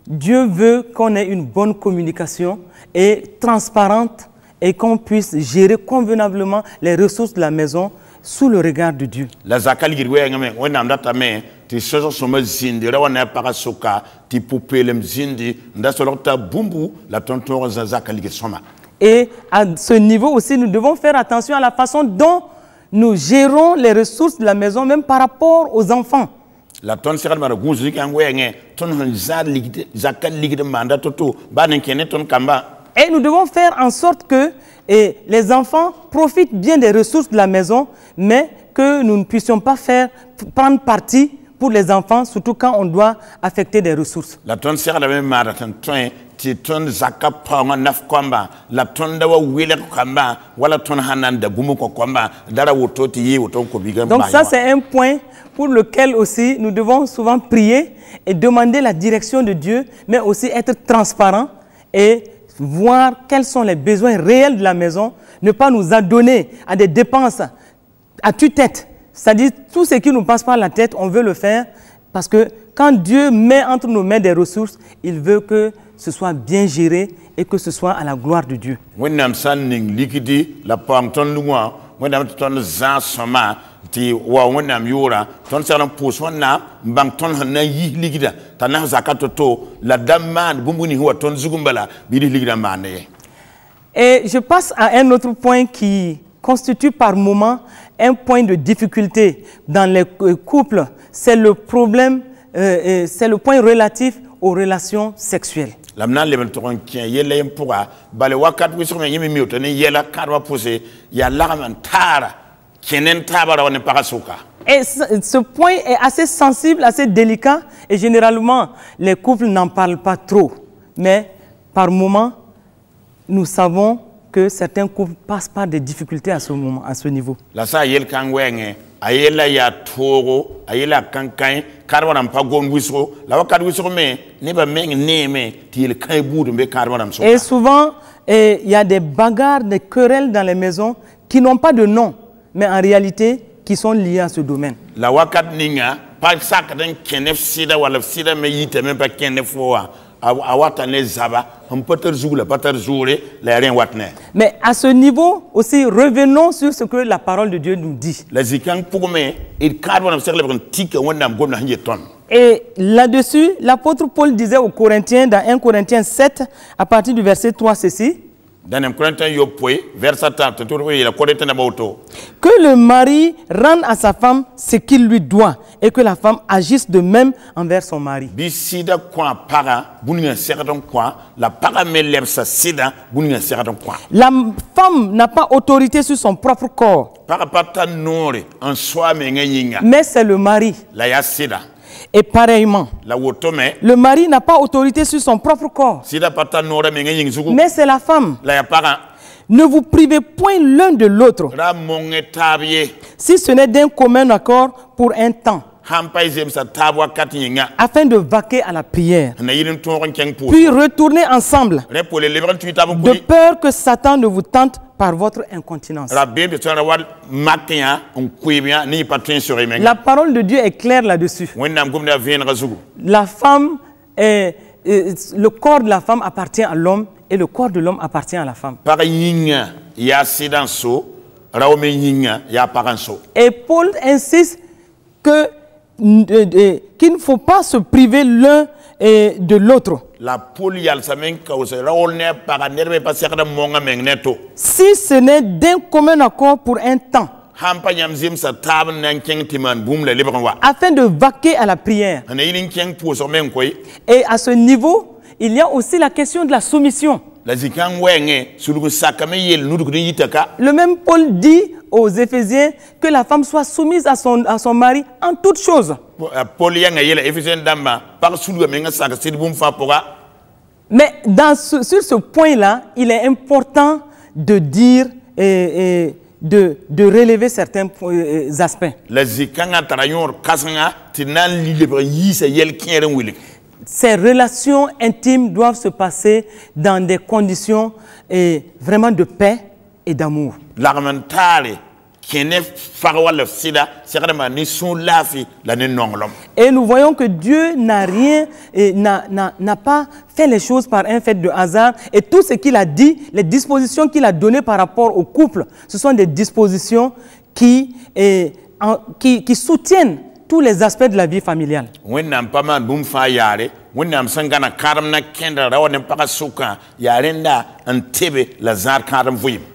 Dieu veut qu'on ait une bonne communication et transparente et qu'on puisse gérer convenablement les ressources de la maison sous le regard de Dieu. Et à ce niveau aussi, nous devons faire attention à la façon dont nous gérons les ressources de la maison, même par rapport aux enfants. Et nous devons faire en sorte que les enfants profitent bien des ressources de la maison, mais que nous ne puissions pas prendre parti pour les enfants, surtout quand on doit affecter des ressources. Donc ça, c'est un point pour lequel aussi nous devons souvent prier et demander la direction de Dieu, mais aussi être transparent et voir quels sont les besoins réels de la maison, ne pas nous adonner à des dépenses à tue-tête. C'est-à-dire, tout ce qui nous passe par la tête, on veut le faire parce que quand Dieu met entre nos mains des ressources, il veut que ce soit bien géré et que ce soit à la gloire de Dieu. Et je passe à un autre point qui constitue par moment un point de difficulté dans les couples. C'est le problème, c'est le point relatif aux relations sexuelles. Et ce point est assez sensible, assez délicat, et généralement, les couples n'en parlent pas trop. Mais par moment, nous savons que certains couples passent par des difficultés à ce moment, à ce niveau. Et souvent, il y a des bagarres, des querelles dans les maisons qui n'ont pas de nom, mais en réalité, qui sont liés à ce domaine. Mais à ce niveau aussi, revenons sur ce que la parole de Dieu nous dit. Et là-dessus, l'apôtre Paul disait aux Corinthiens, dans 1 Corinthiens 7, à partir du verset 3, ceci: que le mari rende à sa femme ce qu'il lui doit et que la femme agisse de même envers son mari. La femme n'a pas autorité sur son propre corps, mais c'est le mari. Et pareillement, le mari n'a pas autorité sur son propre corps, mais c'est la femme. Ne vous privez point l'un de l'autre, si ce n'est d'un commun accord pour un temps, afin de vaquer à la prière, puis retourner ensemble, de peur que Satan ne vous tente par votre incontinence. La parole de Dieu est claire là-dessus. La femme, le corps de la femme appartient à l'homme et le corps de l'homme appartient à la femme. Et Paul insiste qu'il ne faut pas se priver l'un de l'autre. Si ce n'est d'un commun accord pour un temps, afin de vaquer à la prière. Et à ce niveau, il y a aussi la question de la soumission. Le même Paul dit aux Éphésiens que la femme soit soumise à son mari en toutes choses. Mais sur ce point-là, il est important de dire de relever certains aspects. Ces relations intimes doivent se passer dans des conditions vraiment de paix et d'amour. Et nous voyons que Dieu n'a pas fait les choses par un fait de hasard. Et tout ce qu'il a dit, les dispositions qu'il a données par rapport au couple, ce sont des dispositions qui soutiennent tous les aspects de la vie familiale.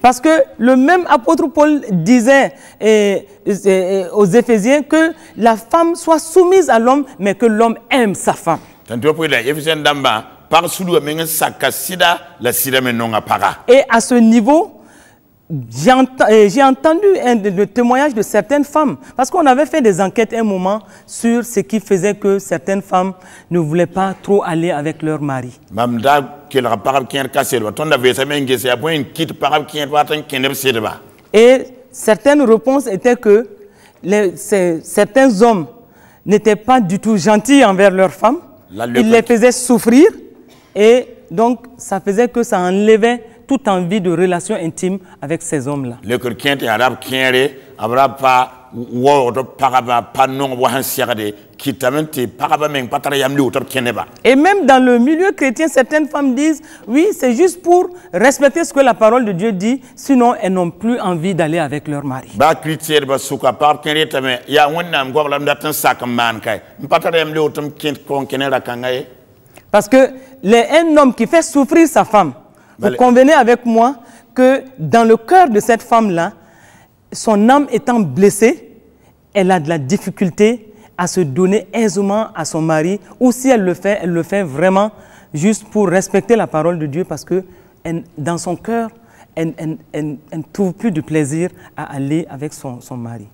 Parce que le même apôtre Paul disait aux Éphésiens que la femme soit soumise à l'homme, mais que l'homme aime sa femme. Et à ce niveau, j'ai entendu le témoignage de certaines femmes, parce qu'on avait fait des enquêtes un moment sur ce qui faisait que certaines femmes ne voulaient pas trop aller avec leur mari. Et certaines réponses étaient que certains hommes n'étaient pas du tout gentils envers leurs femmes, ils les faisaient souffrir, et donc ça faisait que ça enlevait toute envie de relation intime avec ces hommes-là. abra pa wo paraba pas non wa hansiade qui tamante paraba men patara yamli autor keneba. Et même dans le milieu chrétien, certaines femmes disent oui, c'est juste pour respecter ce que la parole de Dieu dit, sinon elles n'ont plus envie d'aller avec leur mari. Ba chrétien ba suka par kenetame ya wonnam goblam datan sakam man kay patara yamli autor ken kon kenera kangaye. Parce que un homme qui fait souffrir sa femme, vous convenez avec moi que dans le cœur de cette femme-là, son âme étant blessée, elle a de la difficulté à se donner aisément à son mari, ou si elle le fait vraiment juste pour respecter la parole de Dieu, parce que dans son cœur, elle ne trouve plus de plaisir à aller avec son mari.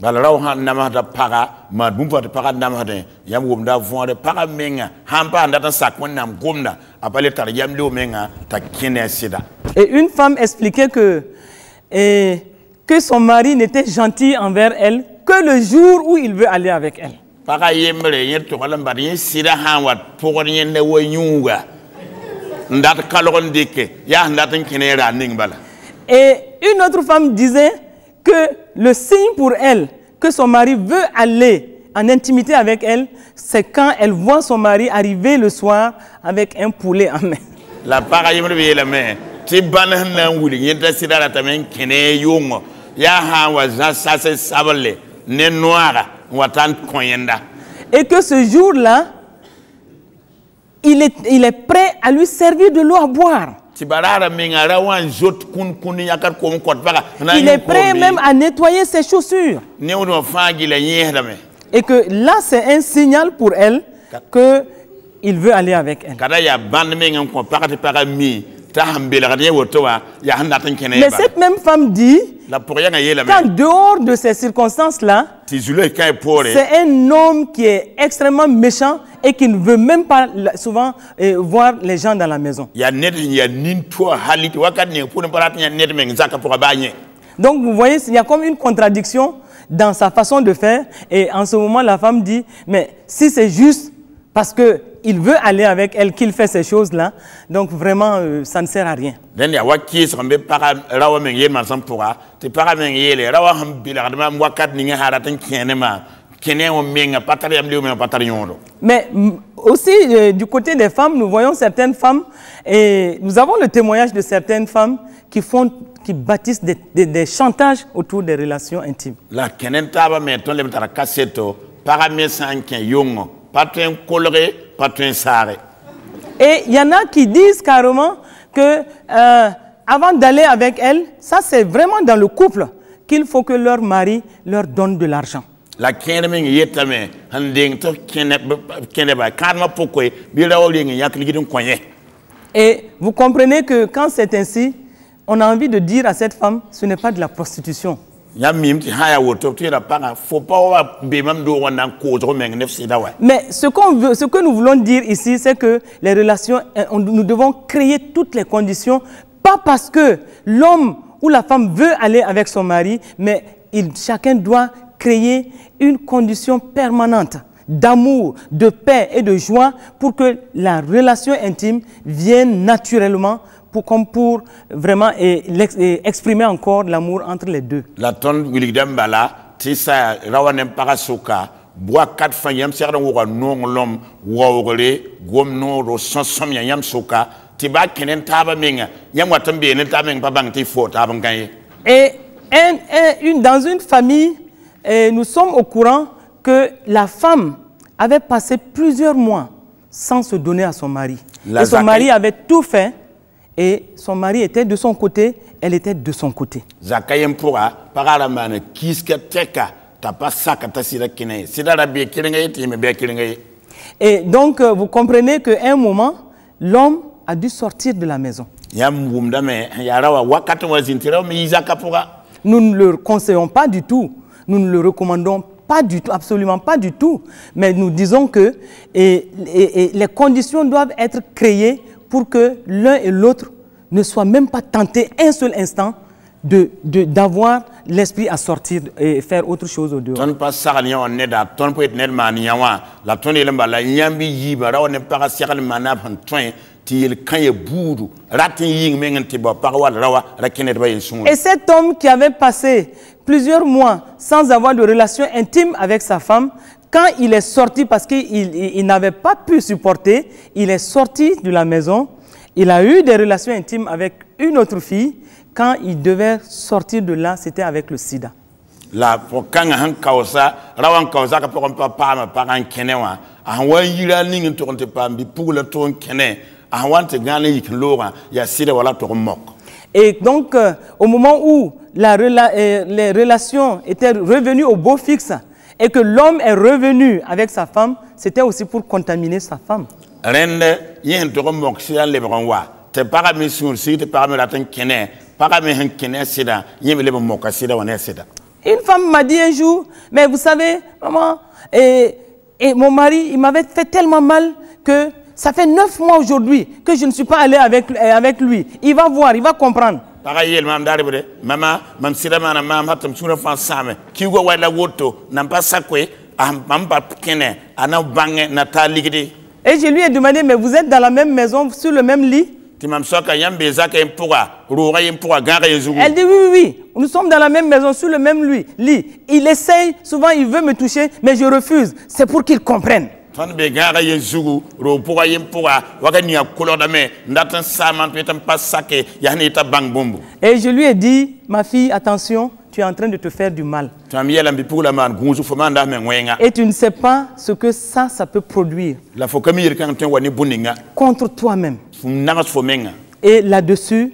Et une femme expliquait que son mari n'était gentil envers elle que le jour où il veut aller avec elle. Et une autre femme disait que le signe pour elle que son mari veut aller en intimité avec elle, c'est quand elle voit son mari arriver le soir avec un poulet en main. La ti banana na wuli yenta sidara tamen kene yongo ya ha waza sase sabale ne noira watan koyenda. Et que ce jour-là, il est prêt à lui servir de l'eau à boire. Il est prêt même à nettoyer ses chaussures. Et que là, c'est un signal pour elle qu'il veut aller avec elle. Mais cette même femme dit qu'en dehors de ces circonstances-là, c'est un homme qui est extrêmement méchant et qui ne veut même pas souvent voir les gens dans la maison. Donc vous voyez, il y a comme une contradiction dans sa façon de faire. Et en ce moment, la femme dit, mais si c'est juste parce qu'il veut aller avec elle qu'il fait ces choses-là, donc vraiment, ça ne sert à rien. Mais aussi, du côté des femmes, nous voyons certaines femmes, et nous avons le témoignage de certaines femmes qui bâtissent des chantages autour des relations intimes. Et il y en a qui disent carrément que avant d'aller avec elle, ça c'est vraiment dans le couple qu'il faut que leur mari leur donne de l'argent. Et vous comprenez que quand c'est ainsi, on a envie de dire à cette femme, ce n'est pas de la prostitution. Mais ce que nous voulons dire ici, c'est que les relations, nous devons créer toutes les conditions, pas parce que l'homme ou la femme veut aller avec son mari, mais chacun doit créer une condition permanente d'amour, de paix et de joie pour que la relation intime vienne naturellement pour vraiment exprimer encore l'amour entre les deux. La tonne William Bala, Tissa, Rawanem Parasoka, Bois 4 fois Yam Serra non l'homme, Wawre, Gomno, Sansom Yam Soka, Tiba Kenen Tabaminga, Yamwatambi, et Tabang Babanti Fort Abangaye. Et dans une famille, nous sommes au courant que la femme avait passé plusieurs mois sans se donner à son mari. Et son mari avait tout fait. Et son mari était de son côté, elle était de son côté. Et donc, vous comprenez qu'à un moment, l'homme a dû sortir de la maison. Nous ne le conseillons pas du tout. Nous ne le recommandons pas du tout, absolument pas du tout. Mais nous disons que les conditions doivent être créées pour que l'un et l'autre ne soient même pas tentés un seul instant d'avoir l'esprit à sortir et faire autre chose au dehors. Et cet homme qui avait passé plusieurs mois sans avoir de relation intime avec sa femme. Quand il est sorti, parce qu'il n'avait pas pu supporter, il est sorti de la maison. Il a eu des relations intimes avec une autre fille. Quand il devait sortir de là, c'était avec le sida. La quand han kausa rawan kausa ka pokon papa ma paran kenewa an wa yira ning to konte pambi pour le ton kene an wante gane yik lora ya sida wala to mok. Et donc au moment où les relations étaient revenues au beau fixe et que l'homme est revenu avec sa femme, c'était aussi pour contaminer sa femme. Rende yen to mok sida le wa te para mi sur sida para mi latin kene para mi han kene sida yen le mok sida wana sida. Une femme m'a dit un jour, mais vous savez, maman, et mon mari, il m'avait fait tellement mal que ça fait 9 mois aujourd'hui que je ne suis pas allé avec lui. Il va voir, il va comprendre. Pareil, maman, mam sida mana mam hatam sura fan same, ki go wala woto, nam pas sakwe, mam ba kene, ana bange na ta ligidi. Et je lui ai demandé, mais vous êtes dans la même maison, sur le même lit? Elle dit oui, nous sommes dans la même maison, sur le même lit. Il essaye, souvent il veut me toucher, mais je refuse. C'est pour qu'il comprenne. Et je lui ai dit, ma fille, attention, tu es en train de te faire du mal. Et tu ne sais pas ce que ça peut produire contre toi-même. Et là-dessus,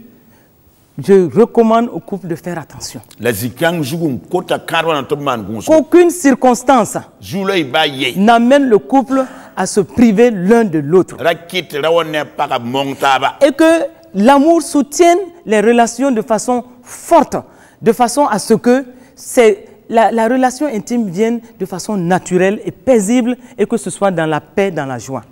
je recommande au couple de faire attention. Qu'aucune circonstance n'amène le couple à se priver l'un de l'autre. Et que l'amour soutienne les relations de façon forte, de façon à ce que la relation intime vienne de façon naturelle et paisible et que ce soit dans la paix, dans la joie.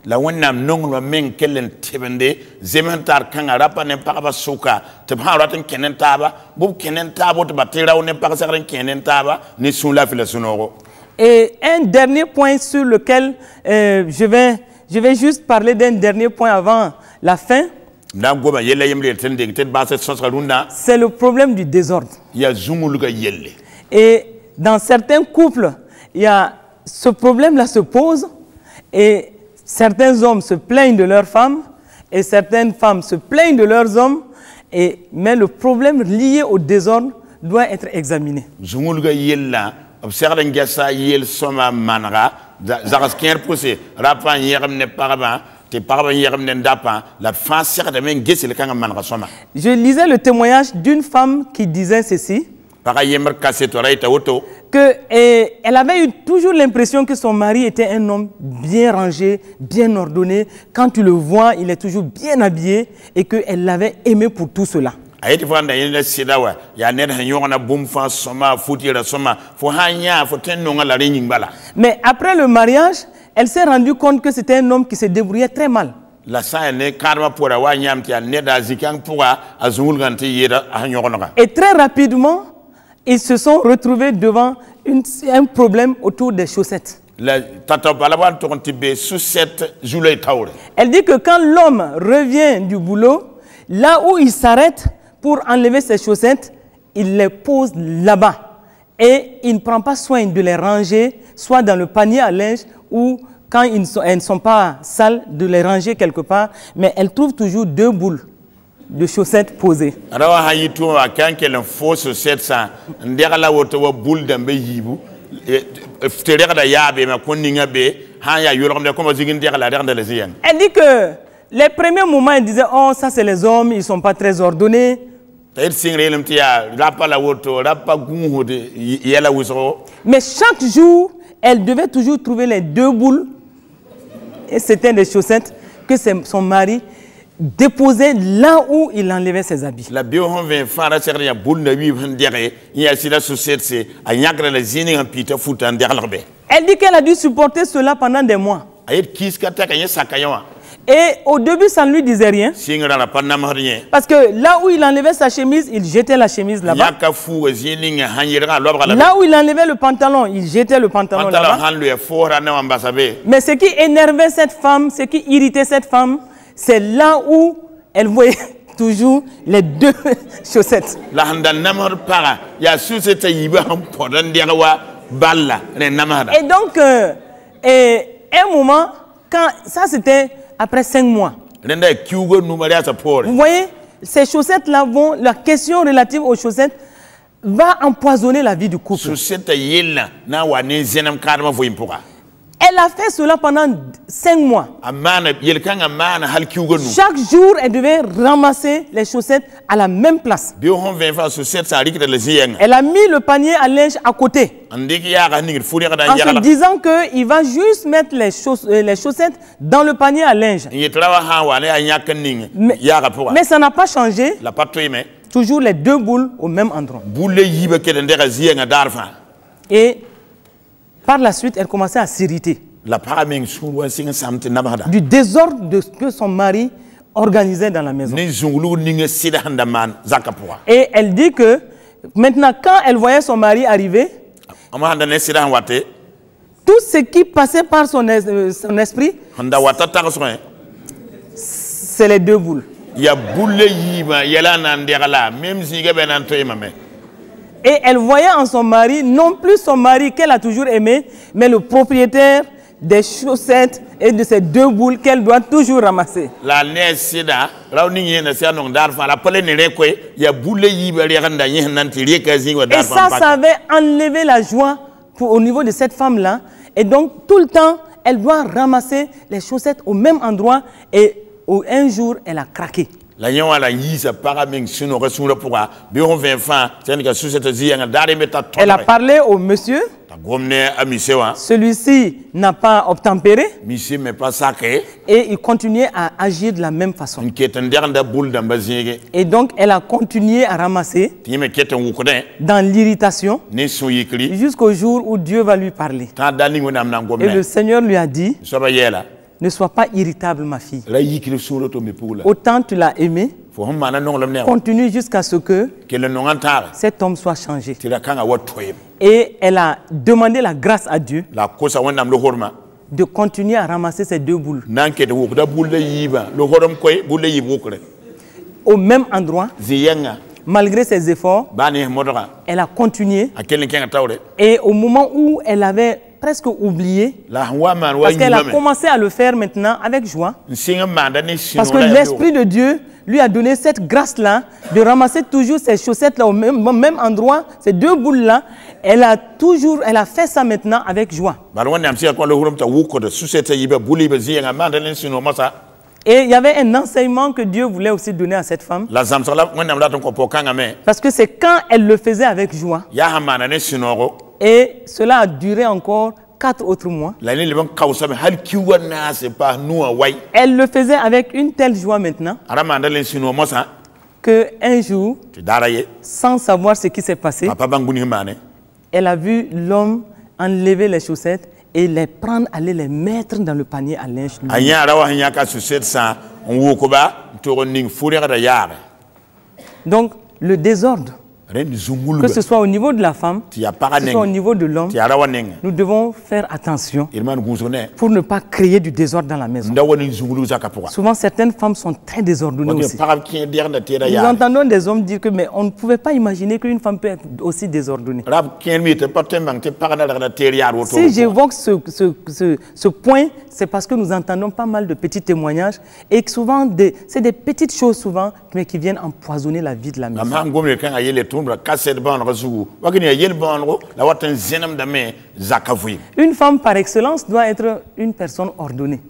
Et un dernier point sur lequel je vais juste parler d'un dernier point avant la fin. C'est le problème du désordre. Et dans certains couples, ce problème-là se pose et certains hommes se plaignent de leurs femmes et certaines femmes se plaignent de leurs hommes, mais le problème lié au désordre doit être examiné. Je lisais le témoignage d'une femme qui disait ceci. Elle avait eu toujours l'impression que son mari était un homme bien rangé, bien ordonné. Quand tu le vois, il est toujours bien habillé et qu'elle l'avait aimé pour tout cela. Mais après le mariage, elle s'est rendue compte que c'était un homme qui se débrouillait très mal. Et très rapidement, ils se sont retrouvés devant un problème autour des chaussettes. Elle dit que quand l'homme revient du boulot, là où il s'arrête pour enlever ses chaussettes, il les pose là-bas. Et il ne prend pas soin de les ranger, soit dans le panier à linge ou quand elles ne sont pas sales, de les ranger quelque part. Mais elle trouve toujours 2 boules de chaussettes posées. Elle dit que les premiers moments, elle disait, oh, ça c'est les hommes, ils ne sont pas très ordonnés. Mais chaque jour, elle devait toujours trouver les 2 boules, et c'était des chaussettes que son mari déposait là où il enlevait ses habits. Elle dit qu'elle a dû supporter cela pendant des mois. Et au début, ça ne lui disait rien. Parce que là où il enlevait sa chemise, il jetait la chemise là-bas. Là où il enlevait le pantalon, il jetait le pantalon là-bas. Mais ce qui énervait cette femme, ce qui irritait cette femme, c'est là où elle voyait toujours les deux chaussettes. La handa namar para ya chaussette yiba ham podan diawa balla ne namara. Et donc, un moment, quand ça c'était après 5 mois. Vous voyez, ces chaussettes-là vont, la question relative aux chaussettes va empoisonner la vie du couple. Elle a fait cela pendant 5 mois. Chaque jour, elle devait ramasser les chaussettes à la même place. Elle a mis le panier à linge à côté. En se disant qu'il va juste mettre les chaussettes dans le panier à linge. Mais ça n'a pas changé. Toujours les deux boules au même endroit. Et par la suite, elle commençait à s'irriter du désordre que son mari organisait dans la maison. Et elle dit que maintenant, quand elle voyait son mari arriver, tout ce qui passait par son esprit, c'est les deux boules. Et elle voyait en son mari, non plus son mari qu'elle a toujours aimé, mais le propriétaire des chaussettes et de ces deux boules qu'elle doit toujours ramasser. Et ça avait enlevé la joie au niveau de cette femme-là. Et donc, tout le temps, elle doit ramasser les chaussettes au même endroit. Et un jour, elle a craqué. Elle a parlé au monsieur. Celui-ci n'a pas obtempéré. Et il continuait à agir de la même façon. Et donc, elle a continué à ramasser dans l'irritation jusqu'au jour où Dieu va lui parler. Et le Seigneur lui a dit: ne sois pas irritable, ma fille. Autant tu l'as aimé, continue jusqu'à ce que cet homme soit changé. Et elle a demandé la grâce à Dieu de continuer à ramasser ces deux boules au même endroit. Malgré ses efforts, elle a continué. Et au moment où elle avait presque oublié, parce qu'elle a commencé à le faire maintenant avec joie, parce que l'Esprit de Dieu lui a donné cette grâce-là de ramasser toujours ces chaussettes-là au même endroit, ces deux boules-là. Elle a fait ça maintenant avec joie. Et il y avait un enseignement que Dieu voulait aussi donner à cette femme. Parce que c'est quand elle le faisait avec joie. Et cela a duré encore 4 autres mois. Elle le faisait avec une telle joie maintenant qu'un jour, sans savoir ce qui s'est passé, elle a vu l'homme enlever les chaussettes et les prendre, aller les mettre dans le panier à linge. Donc, le désordre, que ce soit au niveau de la femme, que ce soit au niveau de l'homme, nous devons faire attention pour ne pas créer du désordre dans la maison. Souvent, certaines femmes sont très désordonnées aussi. Nous entendons des hommes dire que mais on ne pouvait pas imaginer qu'une femme peut être aussi désordonnée. Si j'évoque ce point, c'est parce que nous entendons pas mal de petits témoignages et que souvent, c'est des petites choses souvent, mais qui viennent empoisonner la vie de la maison. Une femme par excellence doit être une personne ordonnée.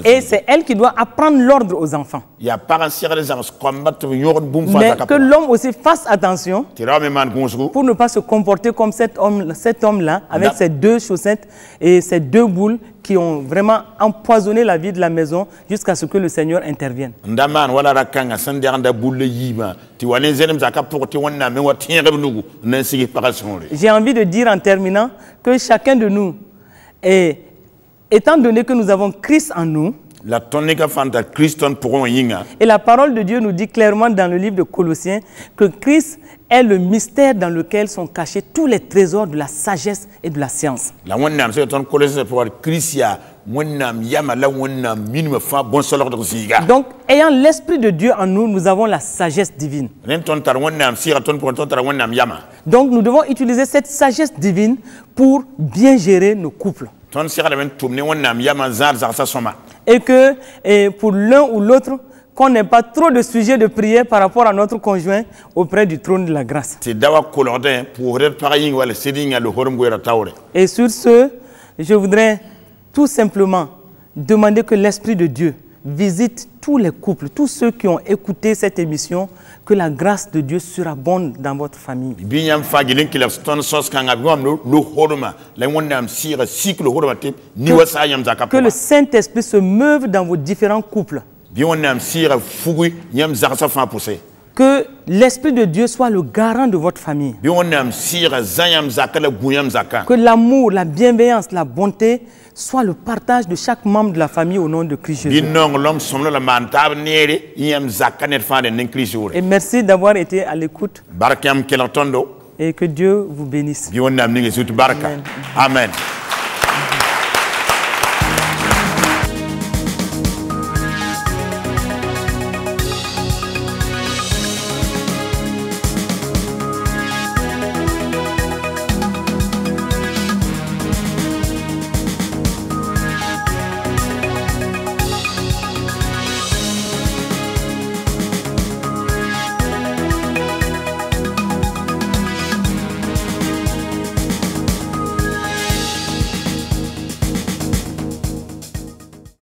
Et c'est elle qui doit apprendre l'ordre aux enfants. Mais que l'homme aussi fasse attention pour ne pas se comporter comme cet homme-là avec ses deux chaussettes et ses deux boules qui ont vraiment empoisonné la vie de la maison jusqu'à ce que le Seigneur intervienne. J'ai envie de dire en terminant que chacun de nous, étant donné que nous avons Christ en nous, et la parole de Dieu nous dit clairement dans le livre de Colossiens que Christ est le mystère dans lequel sont cachés tous les trésors de la sagesse et de la science. Donc, ayant l'Esprit de Dieu en nous, nous avons la sagesse divine. Donc, nous devons utiliser cette sagesse divine pour bien gérer nos couples. Et que pour l'un ou l'autre, qu'on n'ait pas trop de sujets de prière par rapport à notre conjoint auprès du trône de la grâce. Et sur ce, je voudrais tout simplement demander que l'Esprit de Dieu visite tous les couples, tous ceux qui ont écouté cette émission, que la grâce de Dieu surabonde dans votre famille. Que le Saint-Esprit se meuve dans vos différents couples. Que l'Esprit de Dieu soit le garant de votre famille. Que l'amour, la bienveillance, la bonté soit le partage de chaque membre de la famille au nom de Christ Jésus. Et merci d'avoir été à l'écoute. Et que Dieu vous bénisse. Amen.